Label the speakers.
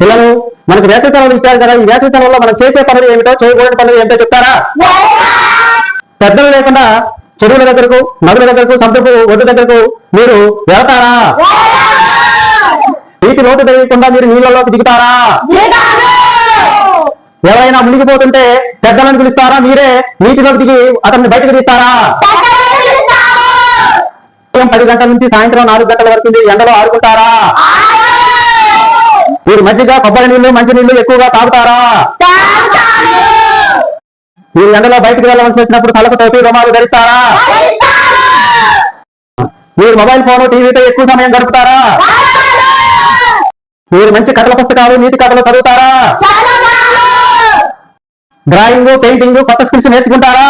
Speaker 1: పిల్లలు మనకు వేసవి సెలవులు ఇచ్చారు కదా, ఈ వేసవి సెలవుల్లో మనం చేసే పనులు ఏమిటో, చేయకూడని పనులు ఏమిటో చెప్తారా? పెద్దలు లేకుండా చెరువుల దగ్గరకు, నదుల దగ్గరకు, సముద్రపు ఒడ్డు దగ్గరకు మీరు వెళతారా? నీటి లోటు తెలియకుండా మీరు నీళ్ళలోకి దిగుతారా? ఎవరైనా మునిగిపోతుంటే పెద్దలను పిలుస్తారా? మీరే నీటిలోకి దిగి అతన్ని బయటకు తీస్తారా? 10 గంటల నుంచి సాయంత్రం 4 గంటల వరకు ఎండలో ఆడుకుంటారా? మీరు మజ్జిగ, కొబ్బరి నీళ్లు, మంచి నీళ్లు ఎక్కువగా తాగుతారా? మీరు ఎండలో బయటకు వెళ్ళవలసి వచ్చినప్పుడు కళ్ళకు టోపీ, రుమాలు ధరిస్తారా? మీరు మొబైల్ ఫోన్, టీవీతో ఎక్కువ సమయం గడుపుతారా? మీరు మంచి కథల పుస్తకాలు, నీతి కథలు చదువుతారా? డ్రాయింగ్, పెయింటింగ్, కొత్త స్కిల్స్ నేర్చుకుంటారా?